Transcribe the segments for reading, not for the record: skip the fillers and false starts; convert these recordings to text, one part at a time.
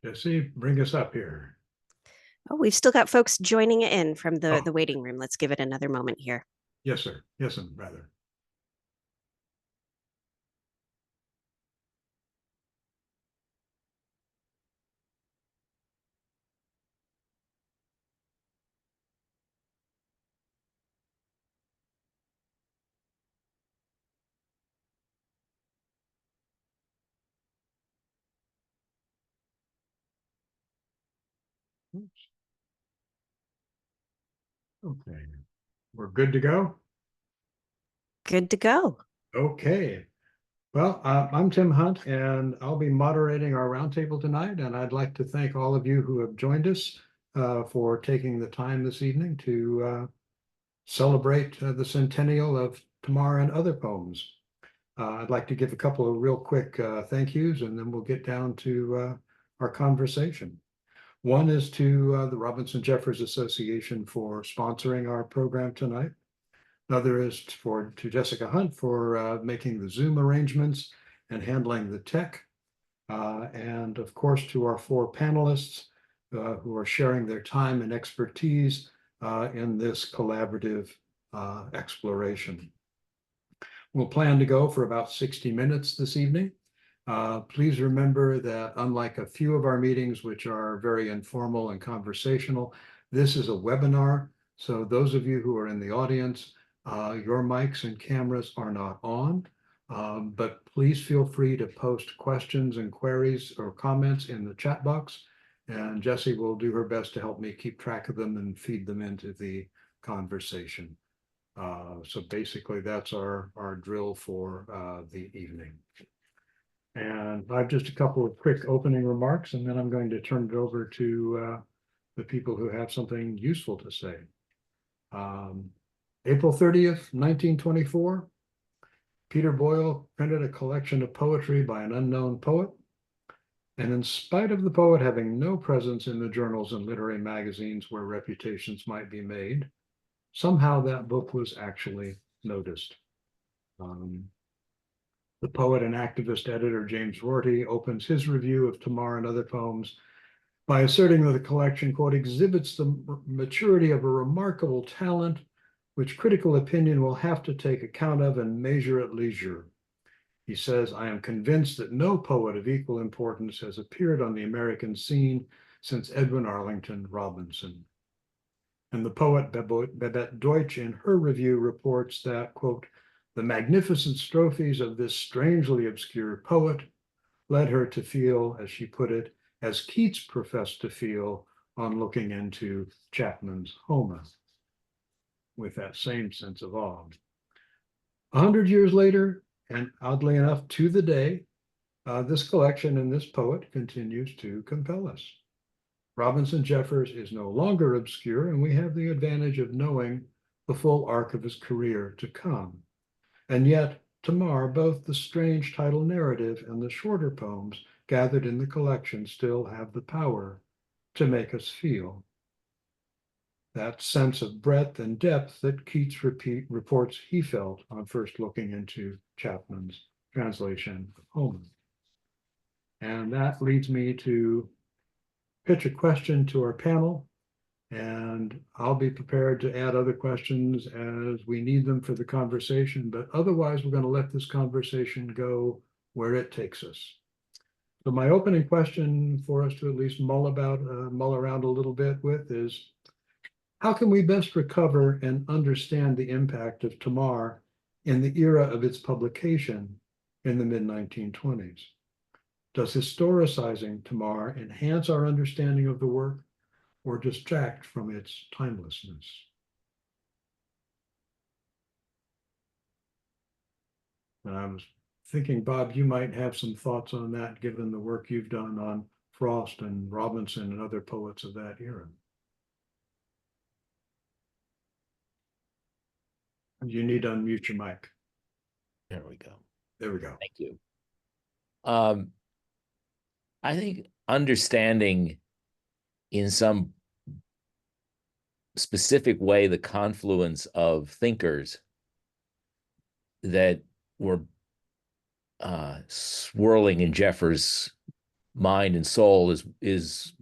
Jesse, bring us up here. Oh, we've still got folks joining in from the waiting room. Let's give it another moment here. Yes, sir. Yes, rather. Oops. Okay, we're good to go. Good to go. Okay. Well, I'm Tim Hunt, and I'll be moderating our roundtable tonight. And I'd like to thank all of you who have joined us for taking the time this evening to celebrate the centennial of Tamar and Other Poems. I'd like to give a couple of real quick thank yous, and then we'll get down to our conversation. One is to the Robinson Jeffers Association for sponsoring our program tonight. Another is to Jessica Hunt for making the Zoom arrangements and handling the tech. And of course, to our four panelists who are sharing their time and expertise in this collaborative exploration. We'll plan to go for about 60 minutes this evening. Please remember that unlike a few of our meetings, which are very informal and conversational, this is a webinar. So those of you who are in the audience, your mics and cameras are not on, but please feel free to post questions and queries or comments in the chat box. And Jessie will do her best to help me keep track of them and feed them into the conversation. So basically that's our drill for the evening. And I have just a couple of quick opening remarks, and then I'm going to turn it over to the people who have something useful to say. April 30th, 1924, Peter Boyle printed a collection of poetry by an unknown poet. And in spite of the poet having no presence in the journals and literary magazines where reputations might be made, somehow that book was actually noticed. The poet and activist editor James Rorty opens his review of Tamar and Other Poems by asserting that the collection, quote, exhibits the maturity of a remarkable talent, which critical opinion will have to take account of and measure at leisure. He says, I am convinced that no poet of equal importance has appeared on the American scene since Edwin Arlington Robinson. And the poet Babette Deutsch in her review reports that, quote, the magnificent strophes of this strangely obscure poet led her to feel, as she put it, as Keats professed to feel on looking into Chapman's Homer, with that same sense of awe. 100 years later, and oddly enough to the day, this collection and this poet continues to compel us. Robinson Jeffers is no longer obscure, and we have the advantage of knowing the full arc of his career to come. And yet, Tamar, both the strange title narrative and the shorter poems gathered in the collection still have the power to make us feel that sense of breadth and depth that Keats reports he felt on first looking into Chapman's translation of Homer. And that leads me to pitch a question to our panel, and I'll be prepared to add other questions as we need them for the conversation, but otherwise we're going to let this conversation go where it takes us. So my opening question for us to at least mull around a little bit with is, how can we best recover and understand the impact of Tamar in the era of its publication in the mid-1920s? Does historicizing Tamar enhance our understanding of the work or distract from its timelessness? And I was thinking, Bob, you might have some thoughts on that, given the work you've done on Frost and Robinson and other poets of that era. You need to unmute your mic. There we go. There we go. Thank you. I think understanding in some specific way the confluence of thinkers that were swirling in Jeffers' mind and soul is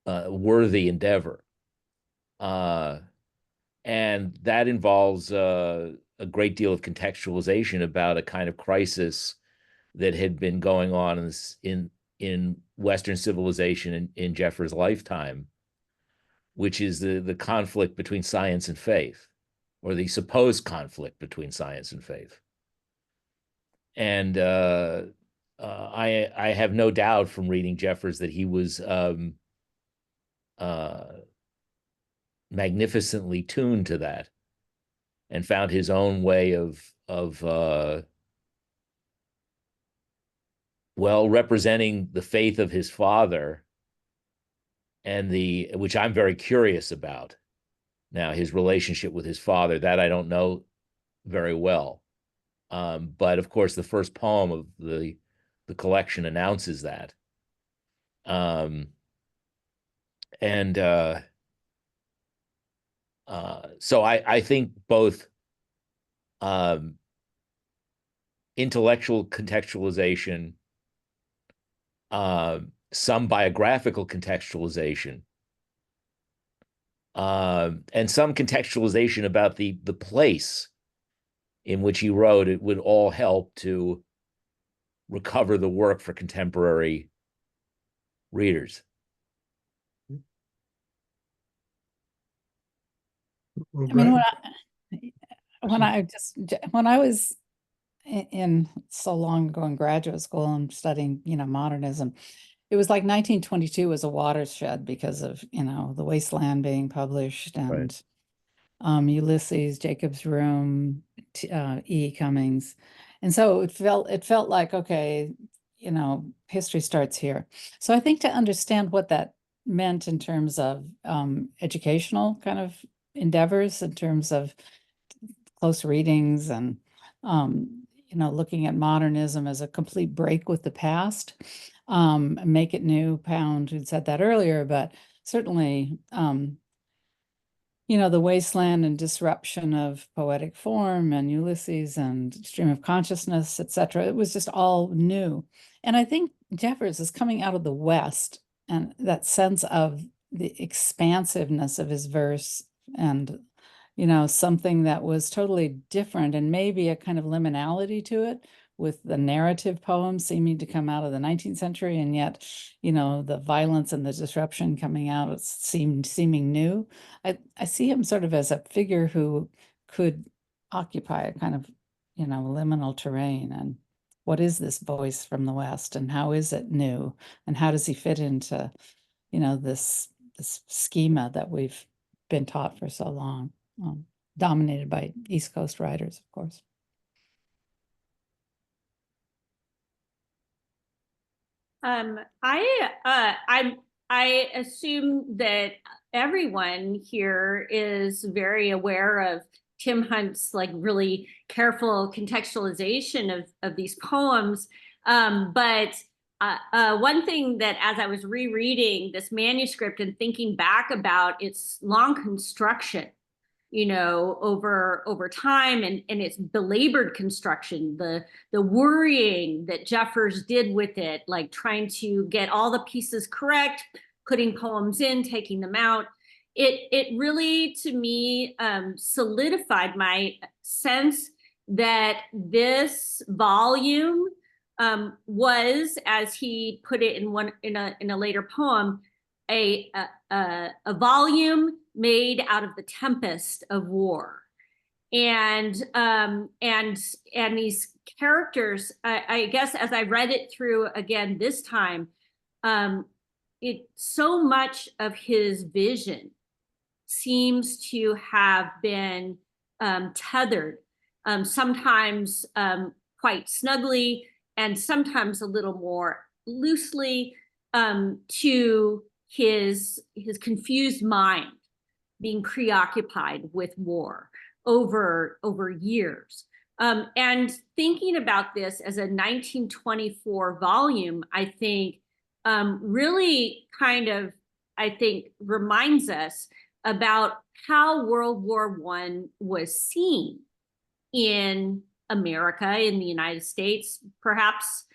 worthy endeavor. And that involves a great deal of contextualization about a kind of crisis that had been going on in Western civilization in Jeffers' lifetime, which is the conflict between science and faith, or the supposed conflict between science and faith. And I have no doubt from reading Jeffers that he was magnificently tuned to that and found his own way of well, representing the faith of his father, and which I'm very curious about. Now, his relationship with his father, that I don't know very well. But of course, the first poem of the collection announces that. So I think both intellectual contextualization, some biographical contextualization, and some contextualization about the place in which he wrote, it would all help to recover the work for contemporary readers. Well, I mean, Brett? when I was in so long ago in graduate school and studying, modernism, it was like 1922 was a watershed because of, The Wasteland being published, and Ulysses, Jacob's Room, E. Cummings. And so it felt like, okay, history starts here. So I think to understand what that meant in terms of educational kind of endeavors, in terms of close readings and, looking at modernism as a complete break with the past, make it new. Pound had said that earlier, but certainly, the wasteland and disruption of poetic form and Ulysses and stream of consciousness, etc. It was just all new. And I think Jeffers is coming out of the West, and that sense of the expansiveness of his verse, and, something that was totally different, and maybe a kind of liminality to it, with the narrative poems seeming to come out of the 19th century, and yet, the violence and the disruption coming out seeming new. I see him sort of as a figure who could occupy a kind of, liminal terrain. And what is this voice from the West, and how is it new, and how does he fit into, this schema that we've been taught for so long, dominated by East Coast writers, of course. I assume that everyone here is very aware of Tim Hunt's really careful contextualization of these poems. But one thing that, as I was rereading this manuscript and thinking back about its long construction, over time, and its belabored construction, the worrying that Jeffers did with it, like trying to get all the pieces correct, putting poems in, taking them out. It really, to me, solidified my sense that this volume was, as he put it in a later poem, a volume made out of the tempest of war. And these characters, I guess, as I read it through again this time, so much of his vision seems to have been tethered, sometimes quite snugly, and sometimes a little more loosely, to his confused mind being preoccupied with war over years. And thinking about this as a 1924 volume, I think, really kind of, reminds us about how World War I was seen in America, in the United States, perhaps,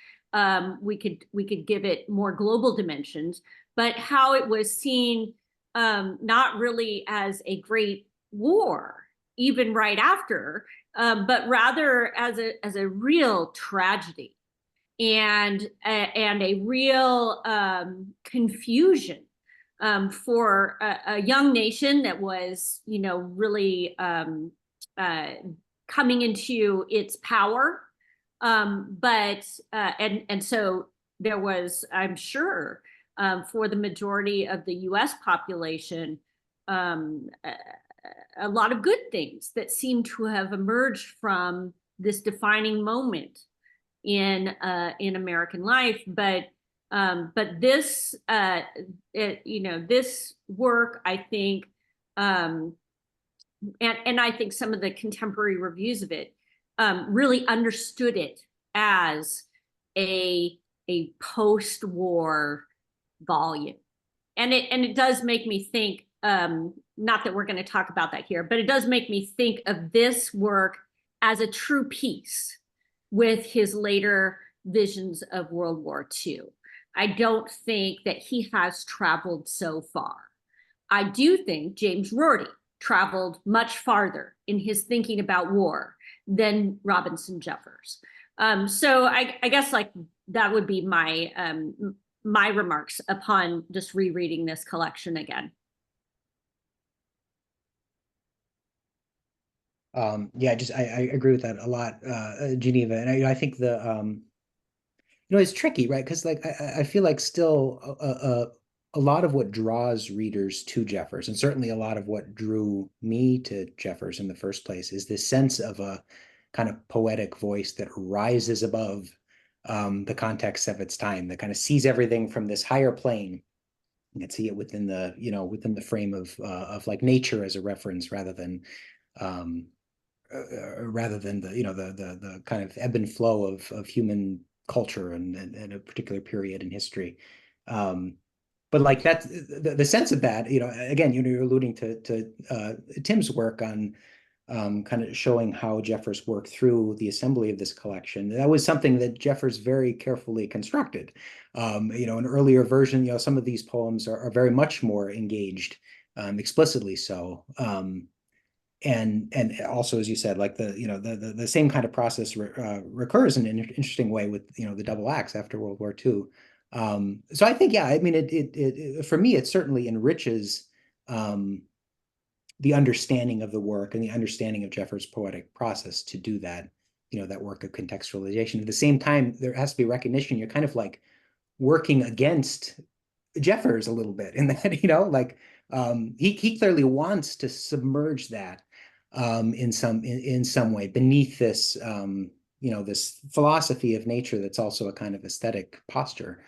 we could give it more global dimensions, but how it was seen not really as a great war, even right after, but rather as a real tragedy and a real confusion for a young nation that was, really coming into its power. And so there was, I'm sure, for the majority of the US population, a lot of good things that seem to have emerged from this defining moment in American life. But this, this work, I think, and I think some of the contemporary reviews of it really understood it as a post-war volume. And it does make me think, not that we're going to talk about that here, but it does make me think of this work as a true piece with his later visions of World War II. I don't think that he has traveled so far. I do think James Rorty traveled much farther in his thinking about war than Robinson Jeffers. So I guess like that would be my my remarks upon just rereading this collection again. Yeah, I agree with that a lot, Geneva. And I think it's tricky, right? Because like I feel like still a lot of what draws readers to Jeffers, and certainly a lot of what drew me to Jeffers in the first place, is this sense of a kind of poetic voice that rises above the context of its time, that kind of sees everything from this higher plane. You can see it within the, within the frame of like nature as a reference, rather than the, the kind of ebb and flow of human culture and a particular period in history. But like that, the sense of that, again, you're alluding to Tim's work on kind of showing how Jeffers worked through the assembly of this collection. That was something that Jeffers very carefully constructed. An earlier version, some of these poems are very much more engaged, explicitly so. And also, as you said, like the same kind of process recurs in an interesting way with the double acts after World War II. So I think, yeah, I mean, it for me, it certainly enriches the understanding of the work and the understanding of Jeffers' poetic process to do that, that work of contextualization. At the same time, there has to be recognition. You're kind of like working against Jeffers a little bit in that, like he clearly wants to submerge that in some way beneath this, this philosophy of nature that's also a kind of aesthetic posture.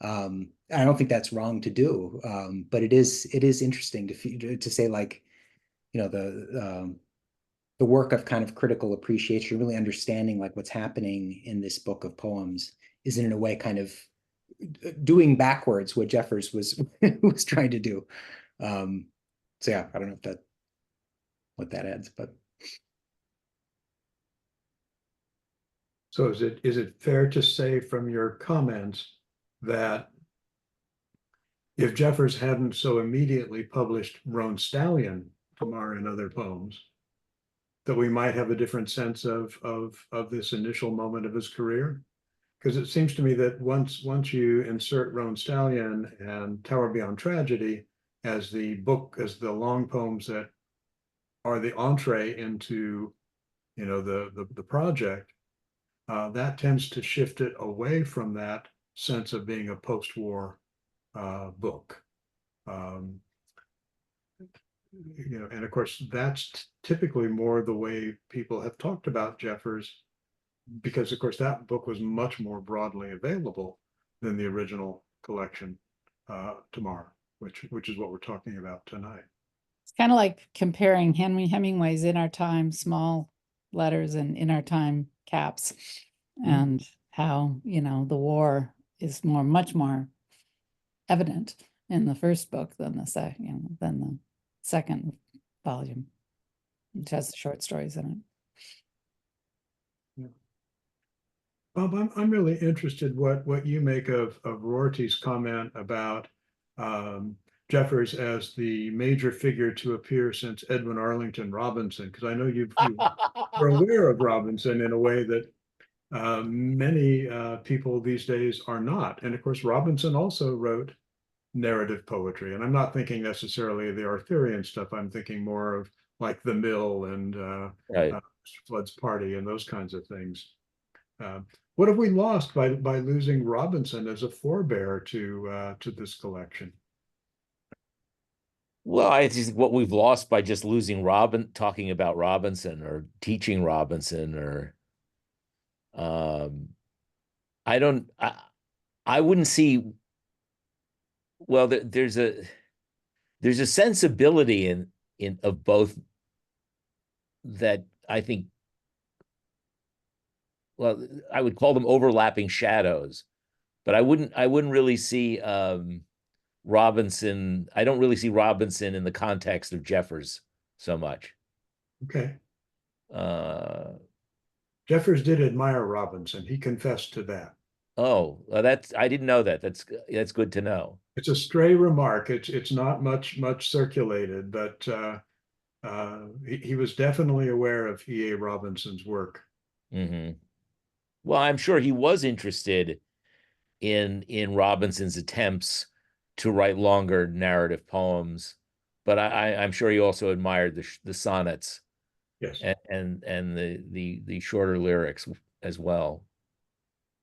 I don't think that's wrong to do, but it is interesting to say, like, the work of kind of critical appreciation, really understanding like what's happening in this book of poems, is in a way kind of doing backwards what Jeffers was was trying to do. So yeah, I don't know what that adds, but. So is it fair to say from your comments that if Jeffers hadn't so immediately published Roan Stallion, Tamar and Other Poems, that we might have a different sense of this initial moment of his career? Because it seems to me that once you insert Roan Stallion and Tower Beyond Tragedy as the long poems that are the entree into the project, that tends to shift it away from that sense of being a post-war book. And of course, that's typically more the way people have talked about Jeffers, because of course that book was much more broadly available than the original collection, Tamar, which is what we're talking about tonight. It's kind of like comparing Hemingway's In Our Time small letters and In Our Time caps, and how the war is much more evident in the first book than the second volume, which has the short stories in it. Bob, I'm really interested what you make of Rorty's comment about Jeffers as the major figure to appear since Edwin Arlington Robinson, because I know you're aware of Robinson in a way that many people these days are not. And of course, Robinson also wrote narrative poetry. And I'm not thinking necessarily the Arthurian stuff. I'm thinking more of like The Mill and Right. Flood's Party and those kinds of things. What have we lost by losing Robinson as a forebear to this collection? Well, I think what we've lost by just losing talking about Robinson or teaching Robinson or I wouldn't see, well, there's a sensibility in of both that I think, well, I would call them overlapping shadows, but I wouldn't really see Robinson. I don't really see Robinson in the context of Jeffers so much. Okay. Jeffers did admire Robinson. He confessed to that. Oh, I didn't know that. That's good to know. It's a stray remark. It's not much circulated, but he was definitely aware of E.A. Robinson's work. Mm-hmm. Well, I'm sure he was interested in Robinson's attempts to write longer narrative poems, but I'm sure he also admired the sonnets, yes, and the shorter lyrics as well,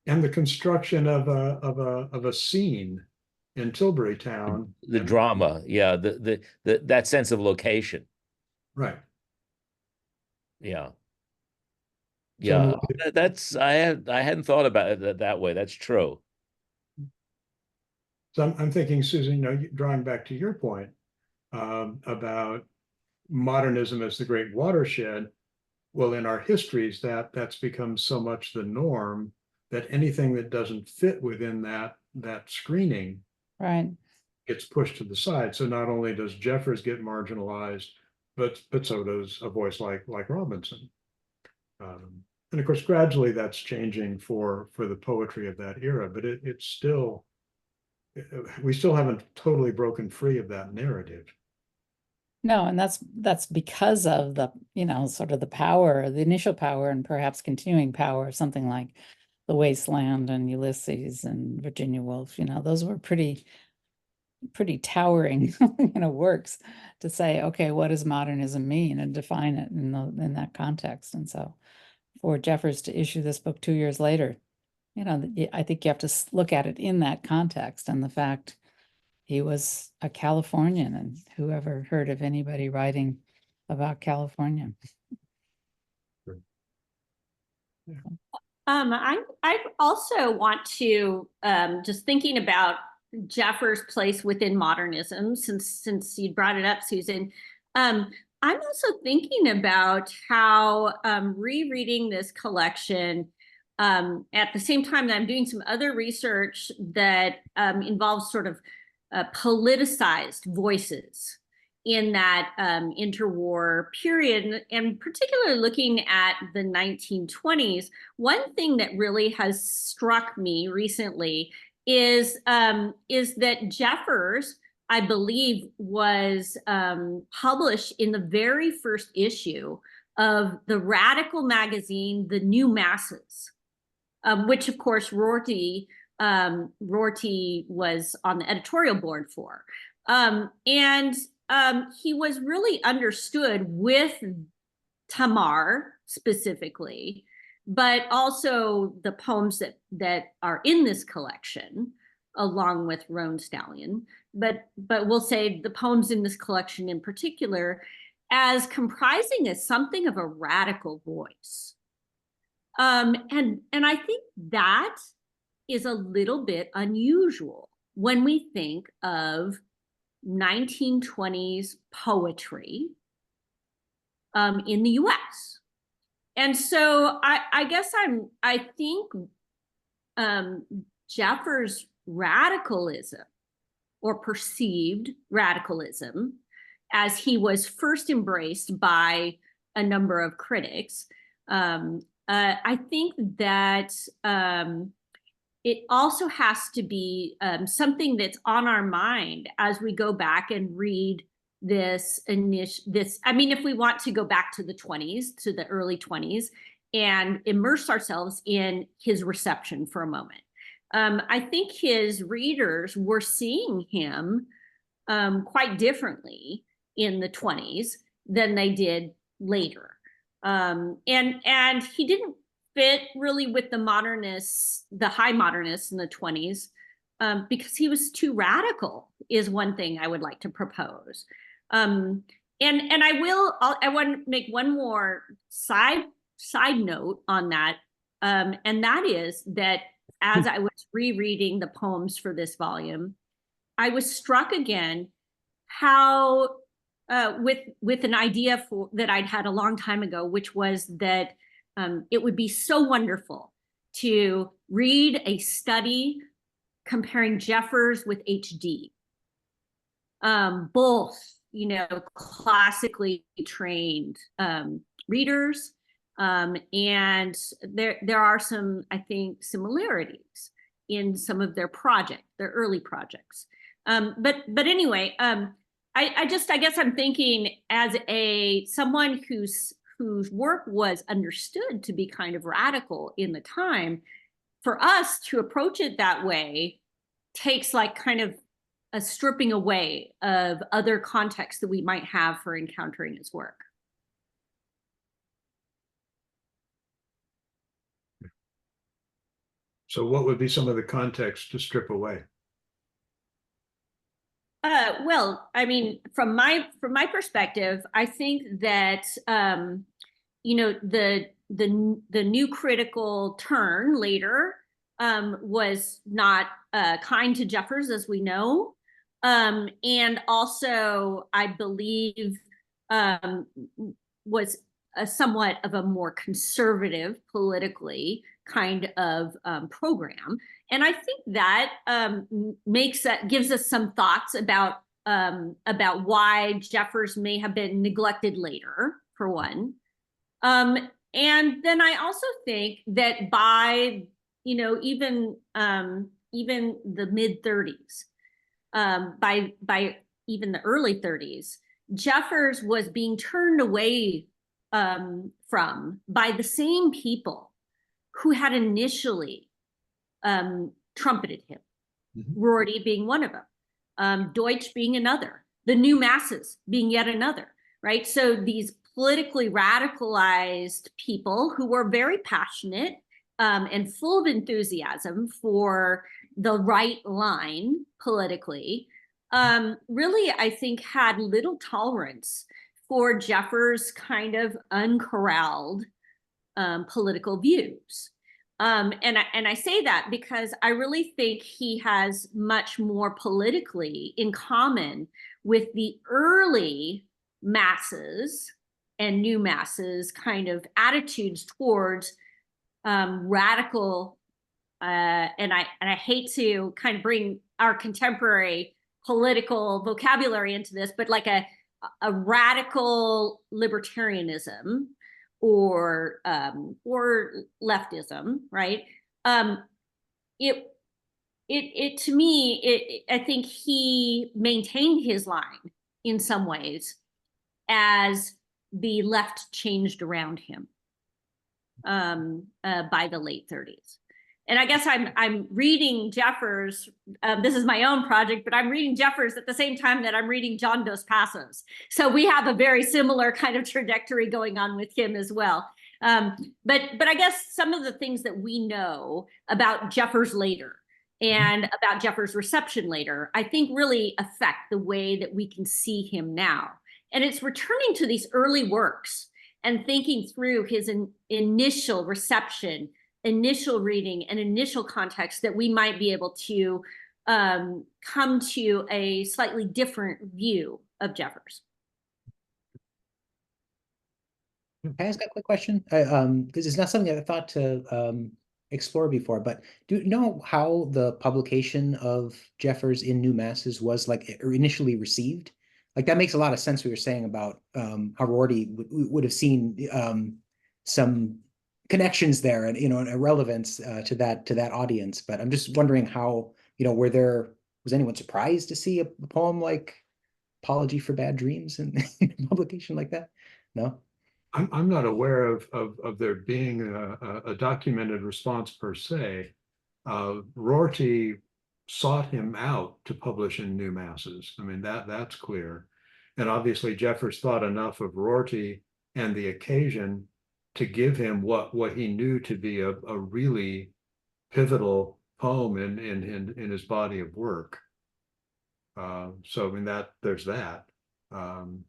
and the construction of a scene in Tilbury Town, the drama, yeah, the that sense of location, right? Yeah. So Yeah, that's I hadn't thought about it that way. That's true. So I'm thinking, Susan, drawing back to your point about modernism as the great watershed. Well, in our histories, that's become so much the norm that anything that doesn't fit within that screening, Right, gets pushed to the side. So not only does Jeffers get marginalized, but so does a voice like Robinson. And of course, gradually that's changing for the poetry of that era, but it's still, we still haven't totally broken free of that narrative. no, and that's because of the, sort of the power, the initial power and perhaps continuing power of something like The Wasteland and Ulysses and Virginia Woolf. Those were pretty towering works to say, okay, what does modernism mean, and define it in that context. And so for Jeffers to issue this book 2 years later, I think you have to look at it in that context, and the fact he was a Californian, and whoever heard of anybody writing about California. I also want to just thinking about Jeffers' place within modernism, since you brought it up, Susan. I'm also thinking about how rereading this collection at the same time that I'm doing some other research that involves sort of politicized voices in that interwar period, and particularly looking at the 1920s. One thing that really has struck me recently is that Jeffers, I believe, was published in the very first issue of the radical magazine, The New Masses, which of course Rorty was on the editorial board for. And he was really understood with Tamar specifically, but also the poems that are in this collection, along with Roan Stallion. But we'll say the poems in this collection in particular as comprising as something of a radical voice. And I think that is a little bit unusual when we think of 1920s poetry in the US. And so I guess I think Jeffers' radicalism, or perceived radicalism, as he was first embraced by a number of critics, I think that it also has to be something that's on our mind as we go back and read this. I mean, if we want to go back to the 20s, to the early 20s, and immerse ourselves in his reception for a moment. I think his readers were seeing him quite differently in the 20s than they did later. And he didn't fit really with the modernists, the high modernists in the 20s, because he was too radical, is one thing I would like to propose. And I want to make one more side note on that. And that is that as I was rereading the poems for this volume, I was struck again how with an idea that I'd had a long time ago, which was that it would be so wonderful to read a study comparing Jeffers with HD. Both, you know, classically trained readers, and there are some, I think, similarities in some of their early projects. But anyway, I guess I'm thinking as someone whose work was understood to be kind of radical in the time, for us to approach it that way takes like kind of a stripping away of other contexts that we might have for encountering his work. So what would be some of the context to strip away? Well, I mean, from my perspective, I think that you know, the new critical turn later was not kind to Jeffers, as we know, and also I believe was somewhat of a more conservative politically kind of program. And I think that gives us some thoughts about why Jeffers may have been neglected later, for one. And then I also think that by, you know, even the mid 30s, by even the early 30s, Jeffers was being turned away from by the same people who had initially trumpeted him, Rorty being one of them, Deutsch being another, the new masses being yet another, right? So these politically radicalized people who were very passionate and full of enthusiasm for the right line politically, really, I think, had little tolerance for Jeffers' kind of uncorralled political views. And I say that because I really think he has much more politically in common with the early masses and new masses kind of attitudes towards radical, and I hate to kind of bring our contemporary political vocabulary into this, but like a radical libertarianism or leftism, right? It to me, I think he maintained his line in some ways as the left changed around him by the late 30s. And I guess I'm reading Jeffers. This is my own project, but I'm reading Jeffers at the same time that I'm reading John Dos Passos. So we have a very similar kind of trajectory going on with him as well. But I guess some of the things that we know about Jeffers later and about Jeffers' reception later, I think really affect the way that we can see him now. And it's returning to these early works and thinking through his initial reception, initial reading, and initial context that we might be able to come to a slightly different view of Jeffers. Can I ask a quick question? Because it's not something I thought to explore before, but do you know how the publication of Jeffers in New Masses was like initially received? Like that makes a lot of sense what you're saying about how Rorty would have seen some connections there, and and a relevance to that audience. But I'm just wondering how, was anyone surprised to see a poem like Apology for Bad Dreams in a publication like that? No. I'm not aware of there being a documented response per se. Rorty sought him out to publish in New Masses. I mean, that's clear. And obviously Jeffers thought enough of Rorty and the occasion to give him what he knew to be a really pivotal poem in his body of work. So I mean, there's that. And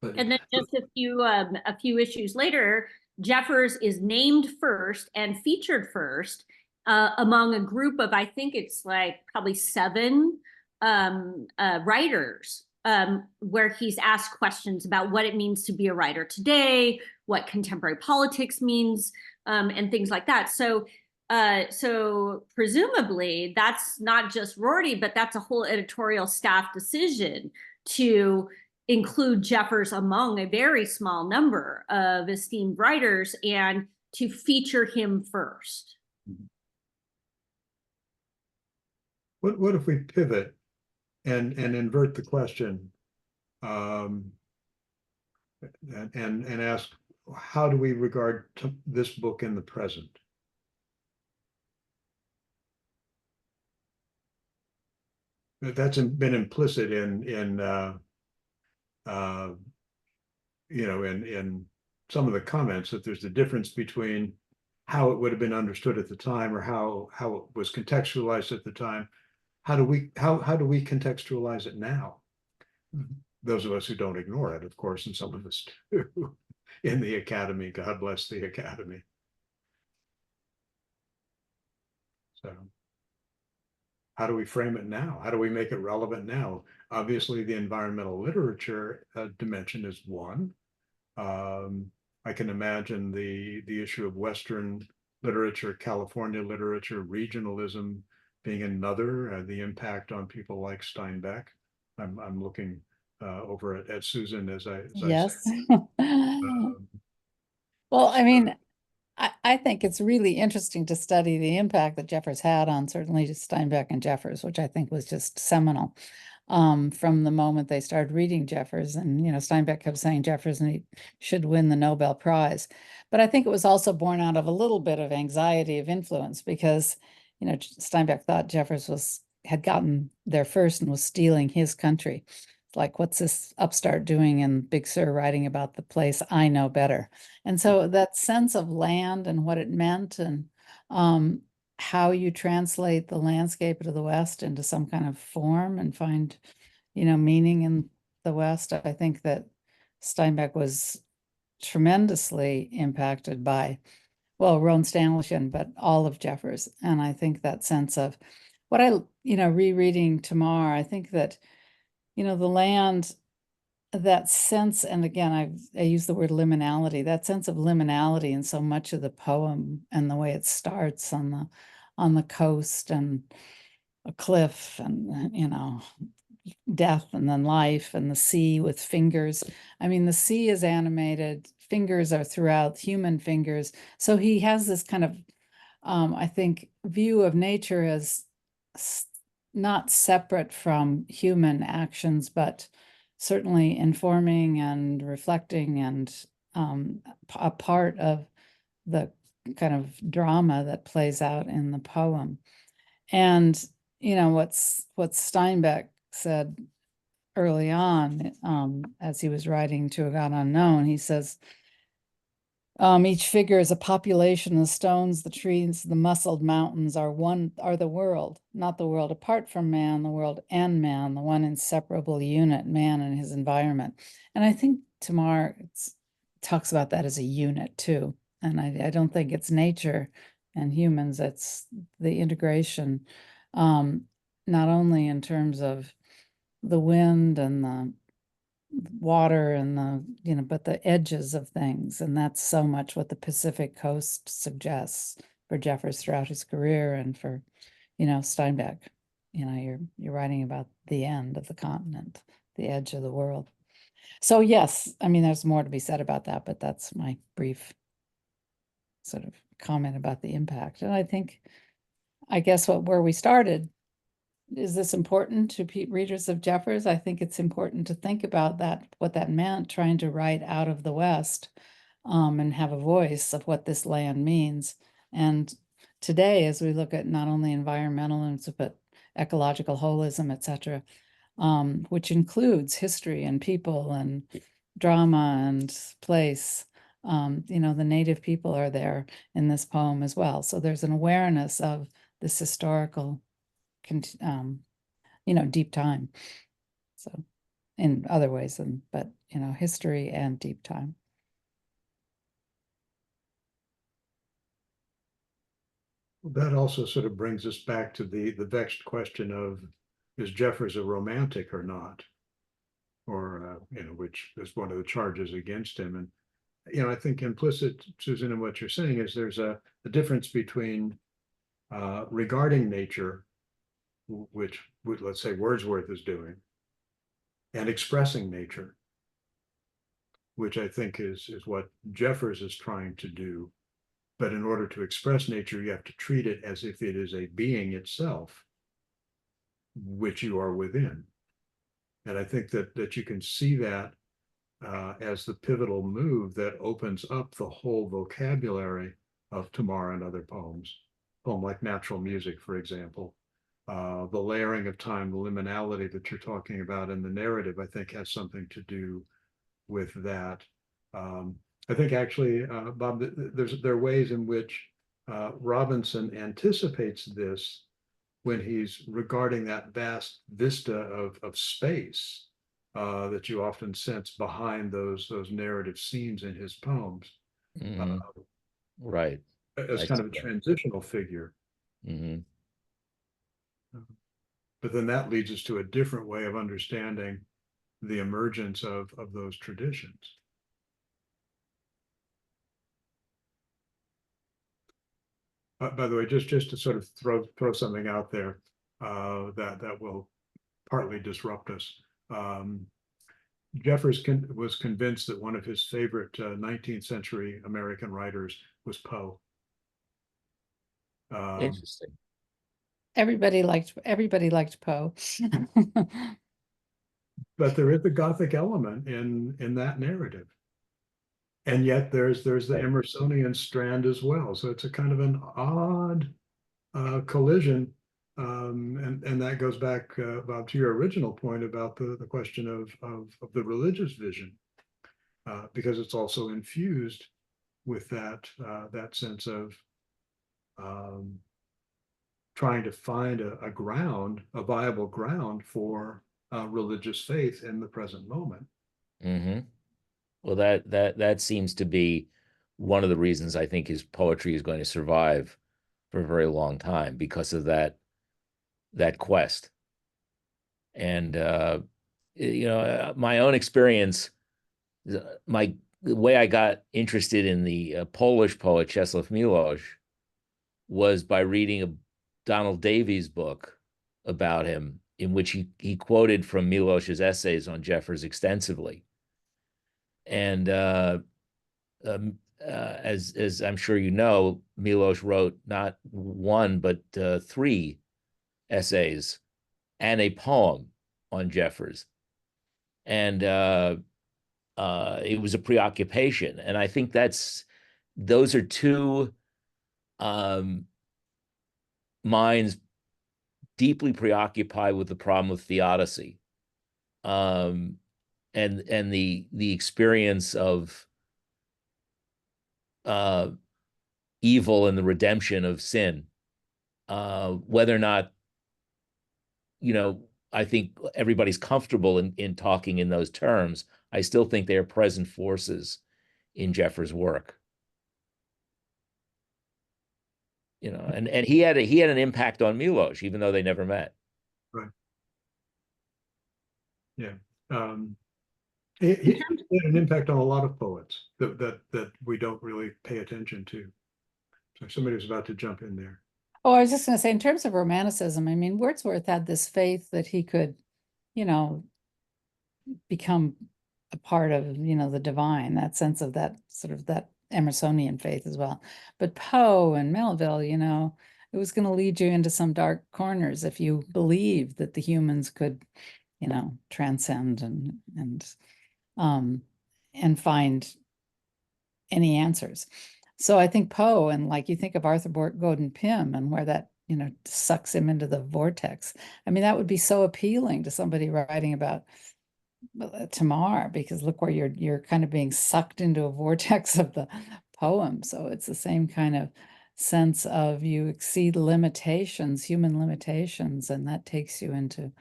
then just a few issues later, Jeffers is named first and featured first among a group of, I think it's like probably 7 writers, where he's asked questions about what it means to be a writer today, what contemporary politics means, and things like that. So presumably that's not just Rorty, but that's a whole editorial staff decision to include Jeffers among a very small number of esteemed writers and to feature him first. What if we pivot and invert the question, and ask, how do we regard this book in the present? That's been implicit in some of the comments, that there's a difference between how it would have been understood at the time, or how it was contextualized at the time. How do we contextualize it now? Those of us who don't ignore it, of course, and some of us do in the academy. God bless the academy. So how do we frame it now? How do we make it relevant now? Obviously, the environmental literature dimension is one. I can imagine the issue of Western literature, California literature, regionalism being another, the impact on people like Steinbeck. I'm looking over at Susan as I Yes. say. Well, I mean, I think it's really interesting to study the impact that Jeffers had on certainly Steinbeck and Jeffers, which I think was just seminal from the moment they started reading Jeffers. And, Steinbeck kept saying Jeffers and he should win the Nobel Prize. But I think it was also born out of a little bit of anxiety of influence because, Steinbeck thought Jeffers had gotten there first and was stealing his country. Like, what's this upstart doing in Big Sur writing about the place I know better? And so that sense of land and what it meant, and how you translate the landscape of the West into some kind of form and find, meaning in the West. I think that Steinbeck was tremendously impacted by, well, Roan Stallion, but all of Jeffers. And I think that sense of what rereading Tamar, I think that, the land, that sense, and again, I use the word liminality, that sense of liminality in so much of the poem, and the way it starts on the coast and a cliff and, death and then life, and the sea with fingers. I mean, the sea is animated, fingers are throughout, human fingers. So he has this kind of, I think, view of nature as not separate from human actions, but certainly informing and reflecting and a part of the kind of drama that plays out in the poem. And, what Steinbeck said early on, as he was writing To a God Unknown, he says, each figure is a population. The stones, the trees, the muscled mountains are the world, not the world apart from man, the world and man, the one inseparable unit, man and his environment. And I think Tamar talks about that as a unit too. And I don't think it's nature and humans, it's the integration, not only in terms of the wind and the water and the, but the edges of things. And that's so much what the Pacific Coast suggests for Jeffers throughout his career, and for, Steinbeck, you're writing about the end of the continent, the edge of the world. So yes, I mean, there's more to be said about that, but that's my brief sort of comment about the impact. And I think, I guess where we started, is this important to readers of Jeffers? I think it's important to think about that, what that meant, trying to write out of the West, and have a voice of what this land means. And today, as we look at not only environmentalism, but ecological holism, etc., which includes history and people and drama and place, you know, the native people are there in this poem as well. So there's an awareness of this historical, you know, deep time. So in other ways, but, you know, history and deep time. That also sort of brings us back to the vexed question of, is Jeffers a romantic or not? Or, you know, which is one of the charges against him. And, you know, I think implicit, Susan, in what you're saying is there's a difference between regarding nature, which let's say Wordsworth is doing, and expressing nature, which I think is what Jeffers is trying to do. But in order to express nature, you have to treat it as if it is a being itself, which you are within. And I think that you can see that as the pivotal move that opens up the whole vocabulary of Tamar and Other Poems. Poem like Natural Music, for example. The layering of time, the liminality that you're talking about in the narrative, I think has something to do with that. I think actually, Bob, there are ways in which Robinson anticipates this when he's regarding that vast vista of space that you often sense behind those narrative scenes in his poems. Right. As kind of a transitional figure. But then that leads us to a different way of understanding the emergence of those traditions. By the way, just to sort of throw something out there that will partly disrupt us. Jeffers was convinced that one of his favorite 19th century American writers was Poe. Interesting. Everybody liked Poe. But there is a Gothic element in that narrative. And yet there's the Emersonian strand as well. So it's a kind of an odd collision. And that goes back, Bob, to your original point about the question of the religious vision, because it's also infused with that sense of trying to find a viable ground for religious faith in the present moment. Well, that seems to be one of the reasons I think his poetry is going to survive for a very long time, because of that quest. And you know, my own experience, the way I got interested in the Polish poet Czesław Miłosz was by reading a Donald Davies book about him, in which he quoted from Miłosz's essays on Jeffers extensively. And as I'm sure you know, Miłosz wrote not one but 3 essays and a poem on Jeffers, and it was a preoccupation. And I think those are two minds deeply preoccupied with the problem of theodicy, and the experience of evil and the redemption of sin. Whether or not, you know, I think everybody's comfortable in talking in those terms, I still think they are present forces in Jeffers' work. You know, and he had an impact on Miłosz, even though they never met. Right. Yeah. He had an impact on a lot of poets that we don't really pay attention to. So somebody was about to jump in there. Oh, I was just going to say, in terms of romanticism, I mean, Wordsworth had this faith that he could, you know, become a part of, you know, the divine, that sense of that sort of that Emersonian faith as well. But Poe and Melville, you know, it was going to lead you into some dark corners if you believed that the humans could, you know, transcend and find any answers. So I think Poe, and like you think of Arthur Gordon Pym and where that, you know, sucks him into the vortex. I mean, that would be so appealing to somebody writing about Tamar, because look where you're kind of being sucked into a vortex of the poem. So it's the same kind of sense of you exceed limitations, human limitations, and that takes you into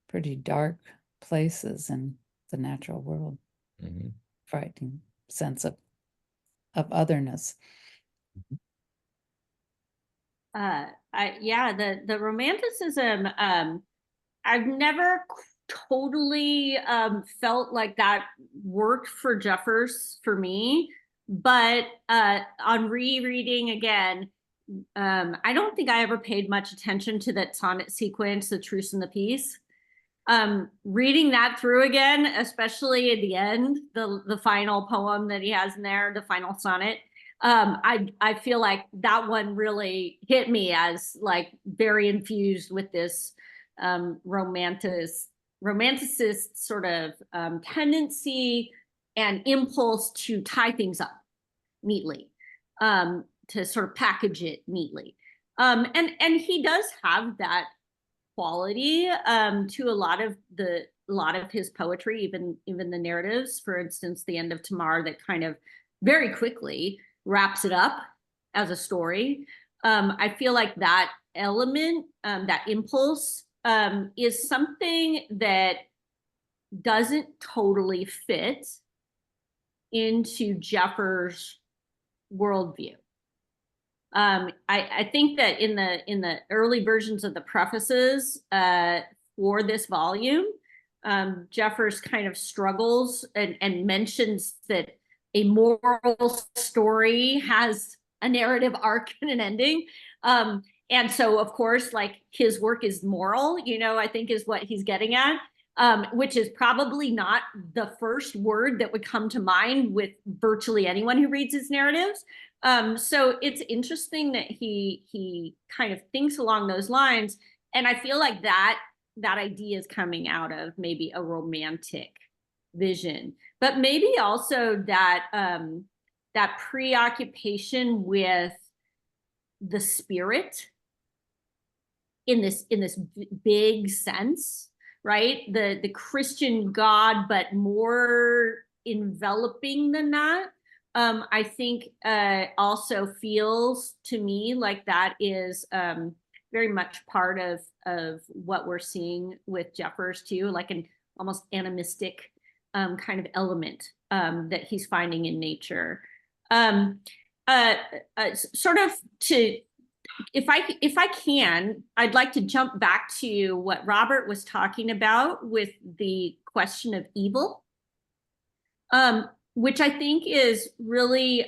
pretty dark places in the natural world. Mm-hmm. Frightening sense of otherness. The romanticism, I've never totally felt like that worked for Jeffers for me, but on rereading again, I don't think I ever paid much attention to that sonnet sequence, The Truce and the Peace. Reading that through again, especially at the end, the final poem that he has in there, the final sonnet, I feel like that one really hit me as like very infused with this romanticist sort of tendency and impulse to tie things up neatly, to sort of package it neatly. And he does have that quality to a lot of his poetry, even the narratives. For instance, the end of Tamar, that kind of very quickly wraps it up as a story. I feel like that element, that impulse, is something that doesn't totally fit into Jeffers' worldview. I think that in the early versions of the prefaces for this volume, Jeffers kind of struggles and mentions that a moral story has a narrative arc and an ending. And so, of course, like his work is moral, you know, I think is what he's getting at, which is probably not the first word that would come to mind with virtually anyone who reads his narratives. So it's interesting that he kind of thinks along those lines. And I feel like that idea is coming out of maybe a romantic vision, but maybe also that that preoccupation with the spirit in this big sense, right? The Christian God, but more enveloping than that. I think also feels to me like that is very much part of what we're seeing with Jeffers too, like an almost animistic kind of element that he's finding in nature. Sort of to, if I can, I'd like to jump back to what Robert was talking about with the question of evil, which I think is really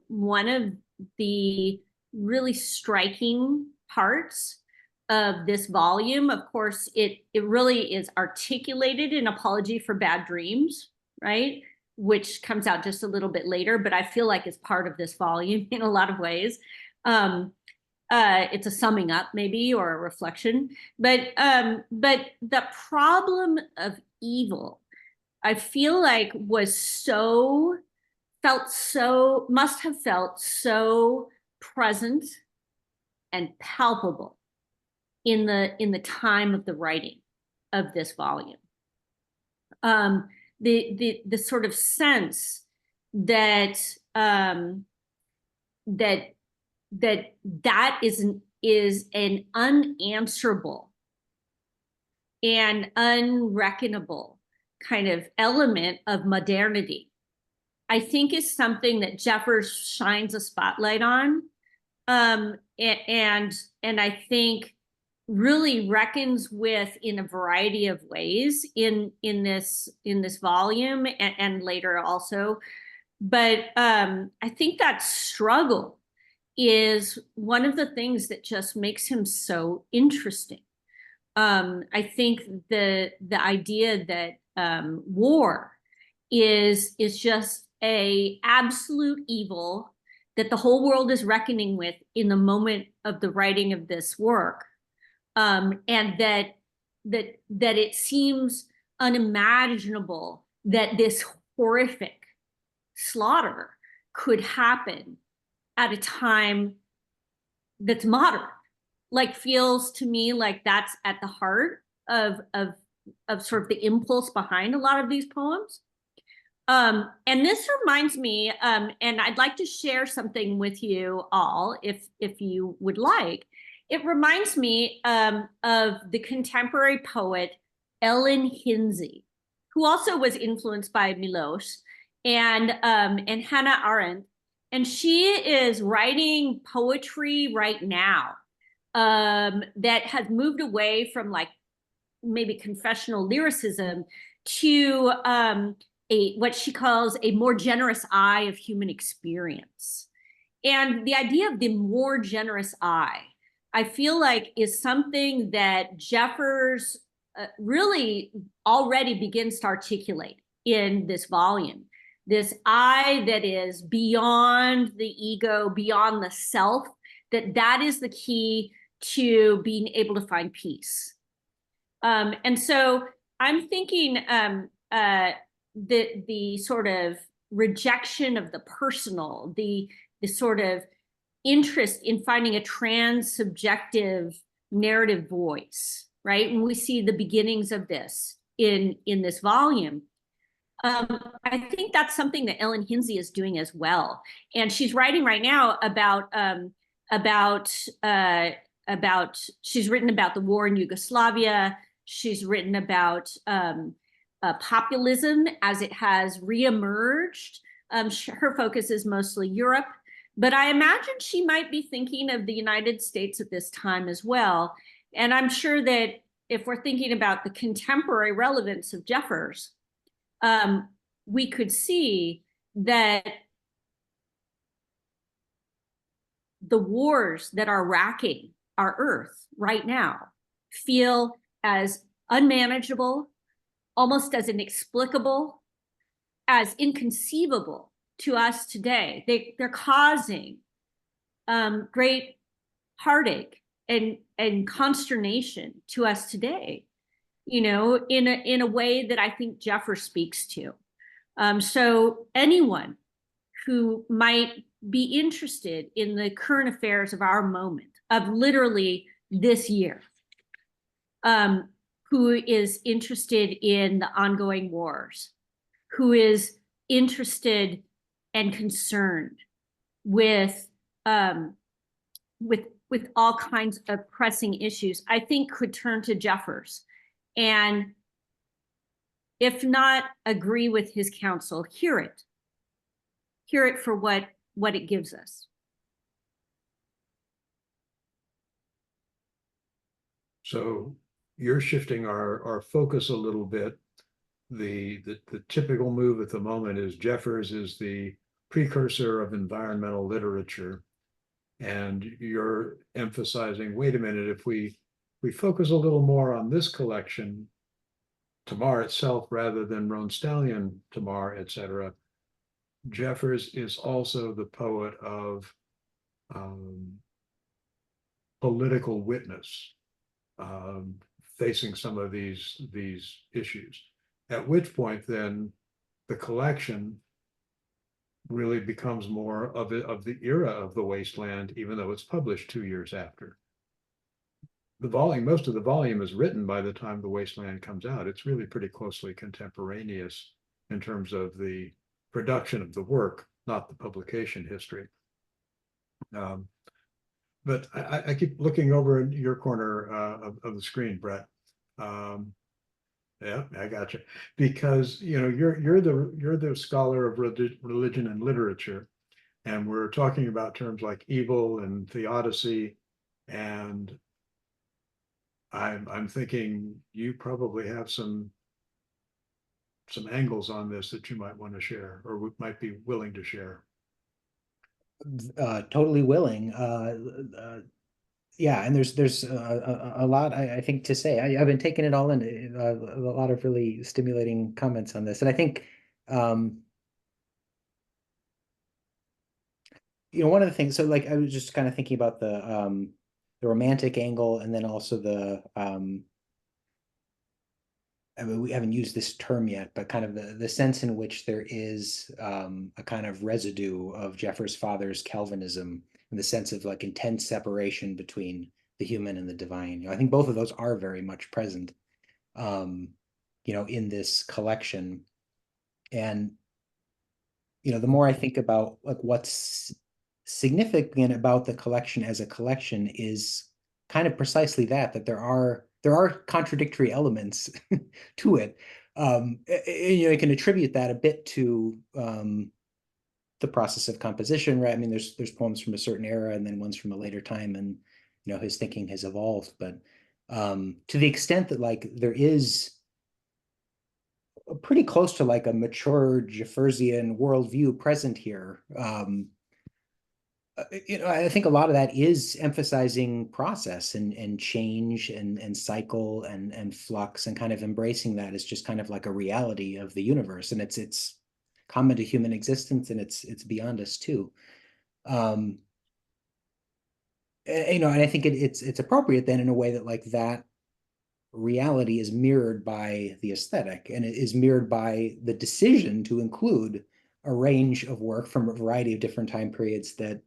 one of the really striking parts of this volume. Of course, it really is articulated in Apology for Bad Dreams, right? Which comes out just a little bit later, but I feel like it's part of this volume in a lot of ways. It's a summing up maybe, or a reflection, but the problem of evil, I feel like must have felt so present and palpable in the time of the writing of this volume. The sort of sense that that is an unanswerable and unreckonable kind of element of modernity, I think is something that Jeffers shines a spotlight on, and I think really reckons with in a variety of ways in this volume and later also. But I think that struggle is one of the things that just makes him so interesting. I think the idea that war is just a absolute evil that the whole world is reckoning with in the moment of the writing of this work, and that it seems unimaginable that this horrific slaughter could happen at a time that's modern. Like, feels to me like that's at the heart of sort of the impulse behind a lot of these poems. And this reminds me, and I'd like to share something with you all, if you would like. It reminds me of the contemporary poet Ellen Hinsey, who also was influenced by Milosz and Hannah Arendt. And she is writing poetry right now that has moved away from like maybe confessional lyricism to what she calls a more generous eye of human experience. And the idea of the more generous eye, I feel like, is something that Jeffers really already begins to articulate in this volume. This eye that is beyond the ego, beyond the self, that is the key to being able to find peace. And so I'm thinking the sort of rejection of the personal, the sort of interest in finding a trans-subjective narrative voice, right? And we see the beginnings of this in this volume. I think that's something that Ellen Hinsey is doing as well. And she's writing right now she's written about the war in Yugoslavia. She's written about populism as it has reemerged. Her focus is mostly Europe, but I imagine she might be thinking of the United States at this time as well. And I'm sure that if we're thinking about the contemporary relevance of Jeffers, we could see that the wars that are racking our earth right now feel as unmanageable, almost as inexplicable, as inconceivable to us today. They're causing great heartache and consternation to us today, you know, in a way that I think Jeffers speaks to. So anyone who might be interested in the current affairs of our moment, of literally this year, who is interested in the ongoing wars, who is interested and concerned with all kinds of pressing issues, I think could turn to Jeffers, and if not agree with his counsel, hear it for what it gives us. So you're shifting our focus a little bit. The typical move at the moment is Jeffers is the precursor of environmental literature, and you're emphasizing, wait a minute, if we focus a little more on this collection, Tamar itself, rather than Roan Stallion, Tamar, etc., Jeffers is also the poet of political witness, facing some of these issues. At which point, then, the collection really becomes more of the era of the Wasteland, even though it's published 2 years after. The volume, most of the volume is written by the time the Wasteland comes out. It's really pretty closely contemporaneous in terms of the production of the work, not the publication history. But I keep looking over in your corner of the screen, Brett. Yeah, I got you. Because you know you're the scholar of religion and literature, and we're talking about terms like evil and theodicy, and I'm thinking you probably have some angles on this that you might want to share, or might be willing to share. Totally willing. Yeah, and there's a lot I think to say. I've been taking it all in, a lot of really stimulating comments on this, and I think one of the things, so like I was just kind of thinking about the romantic angle, and then also the I mean, we haven't used this term yet, but kind of the sense in which there is a kind of residue of Jeffers' father's Calvinism, in the sense of like intense separation between the human and the divine. I think both of those are very much present, in this collection. And the more I think about like what's significant about the collection as a collection is kind of precisely that there are contradictory elements to it. You can attribute that a bit to the process of composition, right? I mean, there's poems from a certain era and then ones from a later time, and his thinking has evolved. But to the extent that like there is pretty close to like a mature Jeffersian worldview present here. I think a lot of that is emphasizing process and change and cycle and flux, and kind of embracing that as just kind of like a reality of the universe, and it's common to human existence, and it's beyond us too. And I think it's appropriate then in a way that like that reality is mirrored by the aesthetic, and it is mirrored by the decision to include a range of work from a variety of different time periods that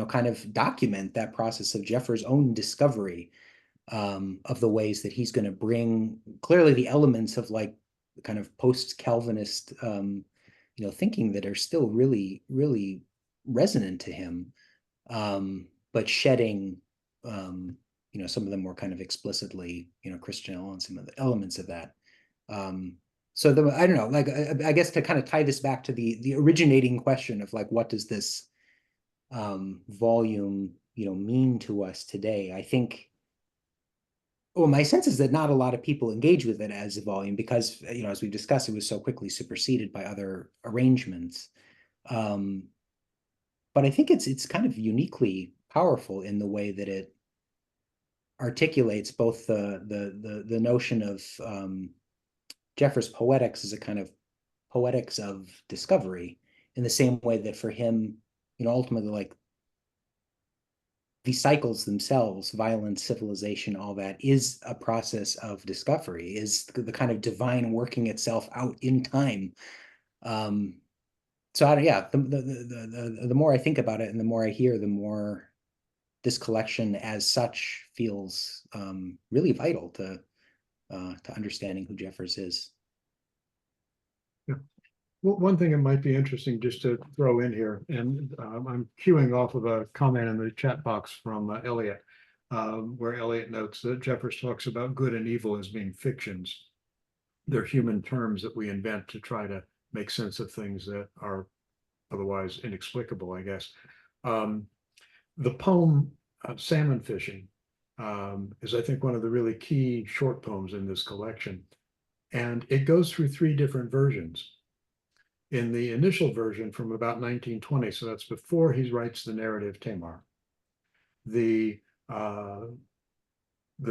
kind of document that process of Jeffers' own discovery of the ways that he's going to bring clearly the elements of like kind of post-Calvinist thinking that are still really, really resonant to him, but shedding some of them more kind of explicitly, Christian elements, some of the elements of that. So I don't know, like, I guess to kind of tie this back to the originating question of like, what does this volume, mean to us today? I think, well, my sense is that not a lot of people engage with it as a volume because, as we've discussed, it was so quickly superseded by other arrangements. But I think it's kind of uniquely powerful in the way that it articulates both the notion of Jeffers' poetics as a kind of poetics of discovery, in the same way that for him, ultimately, like, these cycles themselves, violence, civilization, all that, is a process of discovery, is the kind of divine working itself out in time. So the more I think about it and the more I hear, the more this collection as such feels really vital to understanding who Jeffers is. Yeah. Well, one thing that might be interesting just to throw in here, and I'm queuing off of a comment in the chat box from Elliot, where Elliot notes that Jeffers talks about good and evil as being fictions. They're human terms that we invent to try to make sense of things that are otherwise inexplicable, I guess. The poem Salmon Fishing is, I think, one of the really key short poems in this collection. And it goes through 3 different versions. In the initial version from about 1920, so that's before he writes the narrative Tamar, the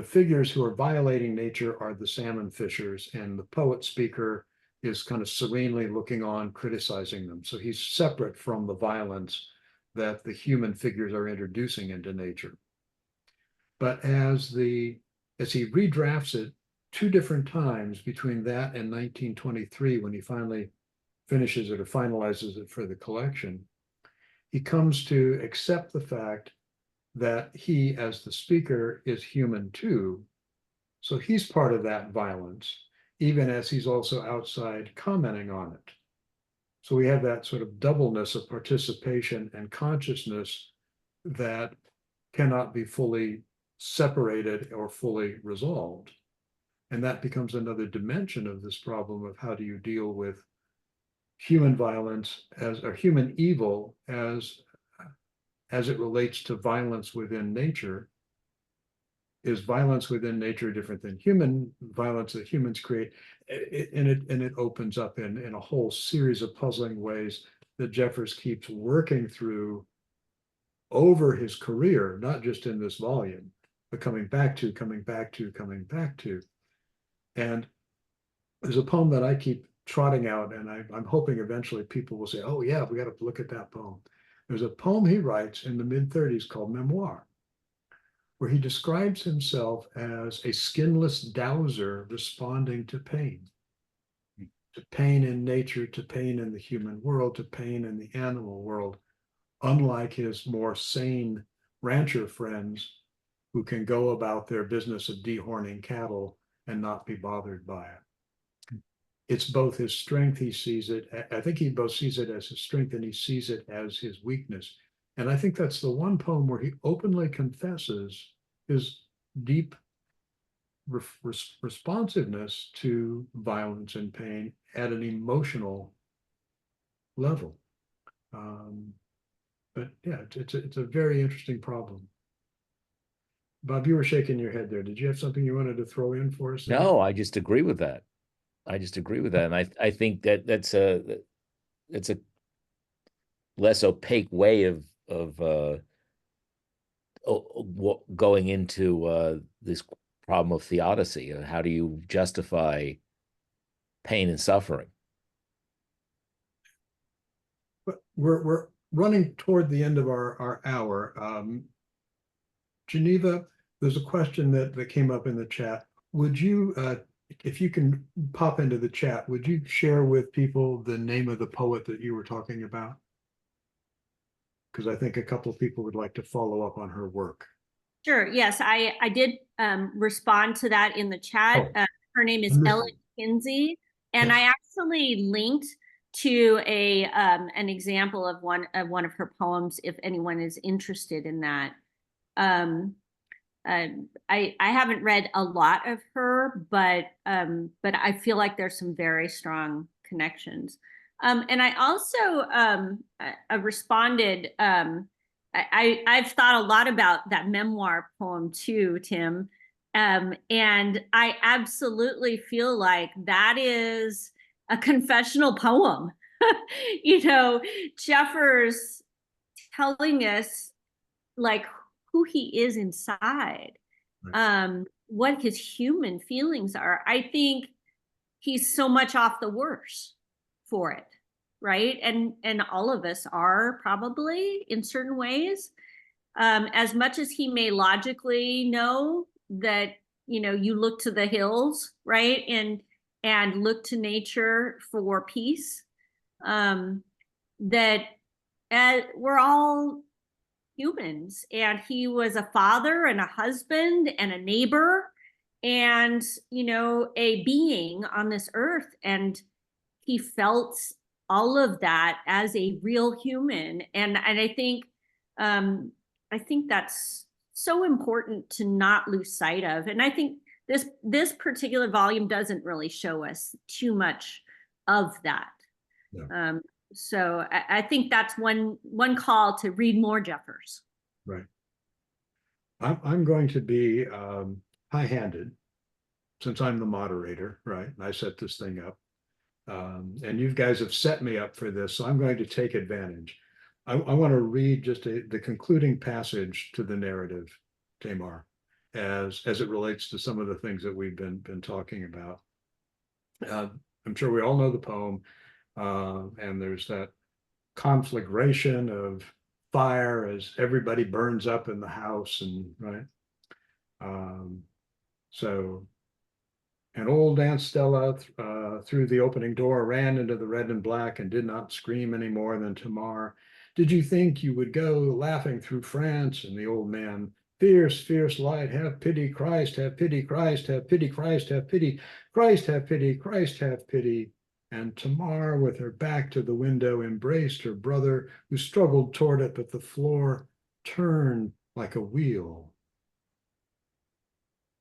figures who are violating nature are the salmon fishers, and the poet speaker is kind of serenely looking on, criticizing them. So he's separate from the violence that the human figures are introducing into nature. But as he redrafts it 2 different times between that and 1923, when he finally finishes it or finalizes it for the collection, he comes to accept the fact that he, as the speaker, is human too. So he's part of that violence, even as he's also outside commenting on it. So we have that sort of doubleness of participation and consciousness that cannot be fully separated or fully resolved. And that becomes another dimension of this problem of how do you deal with human violence or human evil as it relates to violence within nature. Is violence within nature different than human violence that humans create? And it opens up in a whole series of puzzling ways that Jeffers keeps working through over his career, not just in this volume, but coming back to. And there's a poem that I keep trotting out, and I'm hoping eventually people will say, oh yeah, we got to look at that poem. There's a poem he writes in the mid-30s called Memoir, where he describes himself as a skinless dowser responding to pain in nature, to pain in the human world, to pain in the animal world, unlike his more sane rancher friends who can go about their business of dehorning cattle and not be bothered by it. It's both his strength, he sees it, I think he both sees it as his strength and he sees it as his weakness. And I think that's the one poem where he openly confesses his deep responsiveness to violence and pain at an emotional level. But yeah, it's a very interesting problem. Bob, you were shaking your head there. Did you have something you wanted to throw in for us? No, I just agree with that. And I think that's a less opaque way of going into this problem of theodicy. How do you justify pain and suffering? But we're running toward the end of our hour. Geneva, there's a question that came up in the chat. Would you, if you can pop into the chat, would you share with people the name of the poet that you were talking about? Because I think a couple of people would like to follow up on her work. Sure. Yes, I did respond to that in the chat. Oh, her name is Ellen Kinsey, and yes. I actually linked to an example of one of her poems if anyone is interested in that. I haven't read a lot of her, but I feel like there's some very strong connections. And I also responded. I've thought a lot about that memoir poem too, Tim. And I absolutely feel like that is a confessional poem. You know, Jeffers telling us like who he is inside, what his human feelings are. I think he's so much off the worse for it, right? And all of us are probably in certain ways. As much as he may logically know that, you know, you look to the hills, right? And look to nature for peace, that we're all humans, and he was a father and a husband and a neighbor and, you know, a being on this earth, and he felt all of that as a real human. And I think that's so important to not lose sight of. And I think this particular volume doesn't really show us too much of that. Yeah. So I think that's one call to read more Jeffers. Right. I'm going to be high-handed since I'm the moderator, right? And I set this thing up. And you guys have set me up for this, so I'm going to take advantage. I want to read just the concluding passage to the narrative, Tamar, as it relates to some of the things that we've been talking about. I'm sure we all know the poem, and there's that conflagration of fire as everybody burns up in the house, and right. So and old Aunt Stella through the opening door ran into the red and black and did not scream any more than Tamar. Did you think you would go laughing through France? And the old man, fierce, fierce light, have pity, Christ, have pity, Christ, have pity, Christ, have pity, Christ, have pity, Christ, have pity. And Tamar, with her back to the window, embraced her brother, who struggled toward it, but the floor turned like a wheel.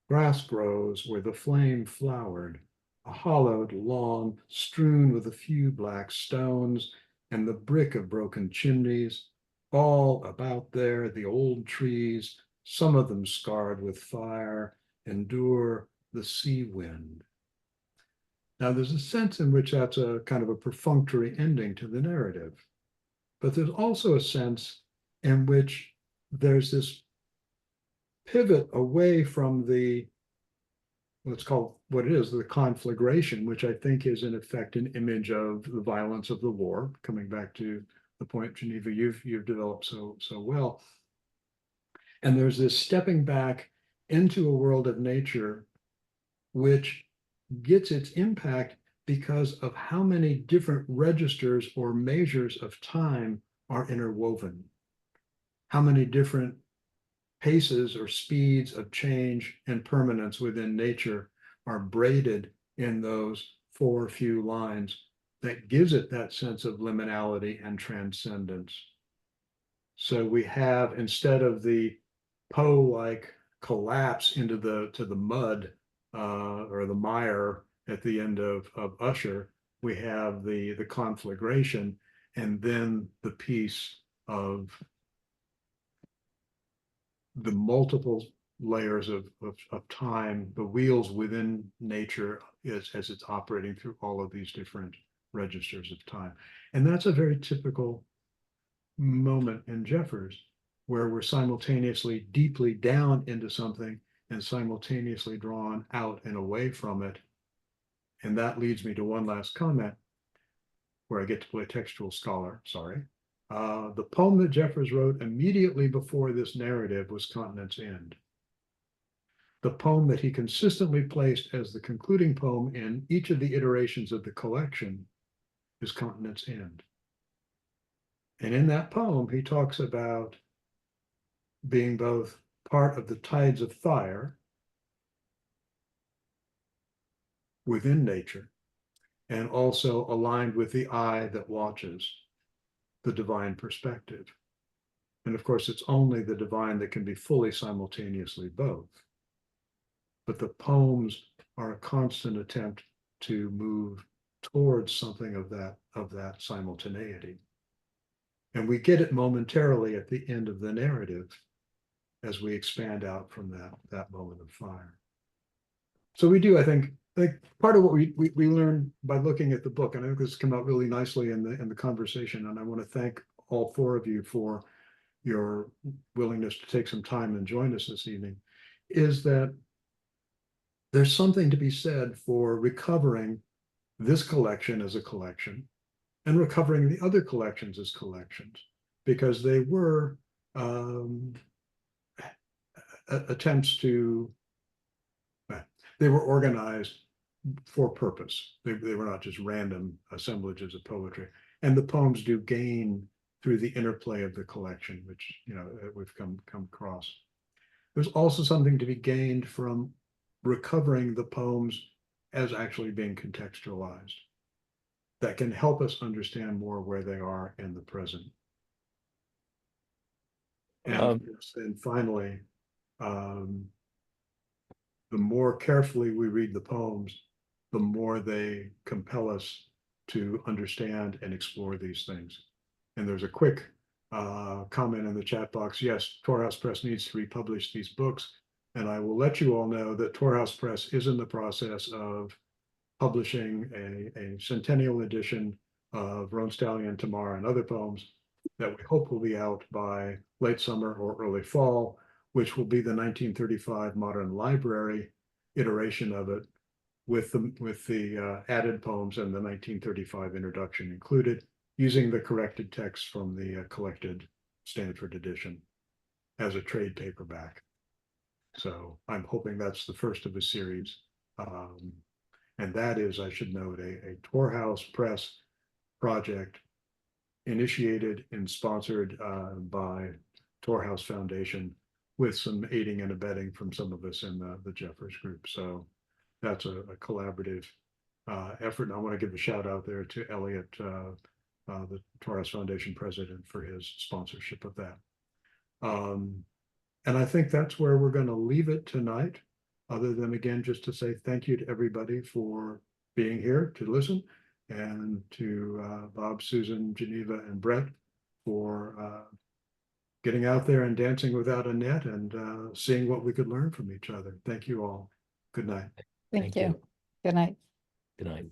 Grass grows where the flame flowered, a hollowed lawn strewn with a few black stones and the brick of broken chimneys. All about there, the old trees, some of them scarred with fire, endure the sea wind. Now, there's a sense in which that's a kind of a perfunctory ending to the narrative, but there's also a sense in which there's this pivot away from the, let's call what it is, the conflagration, which I think is in effect an image of the violence of the war, coming back to the point, Geneva, you've developed so well. And there's this stepping back into a world of nature, which gets its impact because of how many different registers or measures of time are interwoven. How many different paces or speeds of change and permanence within nature are braided in those four few lines that gives it that sense of liminality and transcendence. So we have, instead of the Poe-like collapse into the mud or the mire at the end of Usher, we have the conflagration, and then the piece of the multiple layers of time, the wheels within nature as it's operating through all of these different registers of time. And that's a very typical moment in Jeffers, where we're simultaneously deeply down into something and simultaneously drawn out and away from it. And that leads me to one last comment where I get to play textual scholar, sorry. The poem that Jeffers wrote immediately before this narrative was Continent's End. The poem that he consistently placed as the concluding poem in each of the iterations of the collection is Continent's End. And in that poem, he talks about being both part of the tides of fire within nature and also aligned with the eye that watches, the divine perspective. And of course, it's only the divine that can be fully simultaneously both. But the poems are a constant attempt to move towards something of that simultaneity. And we get it momentarily at the end of the narrative as we expand out from that moment of fire. So we do, I think part of what we learned by looking at the book, and I think this has come out really nicely in the conversation, and I want to thank all four of you for your willingness to take some time and join us this evening, is that there's something to be said for recovering this collection as a collection and recovering the other collections as collections, because they were attempts to, they were organized for purpose. They were not just random assemblages of poetry. And the poems do gain through the interplay of the collection, which, you know, we've come across. There's also something to be gained from recovering the poems as actually being contextualized that can help us understand more where they are in the present. And finally, the more carefully we read the poems, the more they compel us to understand and explore these things. And there's a quick comment in the chat box. Yes, Tor House Press needs to republish these books. And I will let you all know that Tor House Press is in the process of publishing a Centennial edition of Roan Stallion, Tamar and Other Poems that we hope will be out by late summer or early fall, which will be the 1935 Modern Library iteration of it, with the added poems and the 1935 introduction included, using the corrected text from the collected Stanford edition as a trade paperback. So I'm hoping that's the first of a series. And that is, I should note, a Tor House Press project initiated and sponsored by Tor House Foundation, with some aiding and abetting from some of us in the Jeffers group. So that's a collaborative effort. And I want to give a shout out there to Elliot, the Tor House Foundation president, for his sponsorship of that. And I think that's where we're going to leave it tonight, other than, again, just to say thank you to everybody for being here to listen, and to Bob, Susan, Geneva, and Brett for getting out there and dancing without a net and seeing what we could learn from each other. Thank you all. Good night. Thank you. Good night. Good night.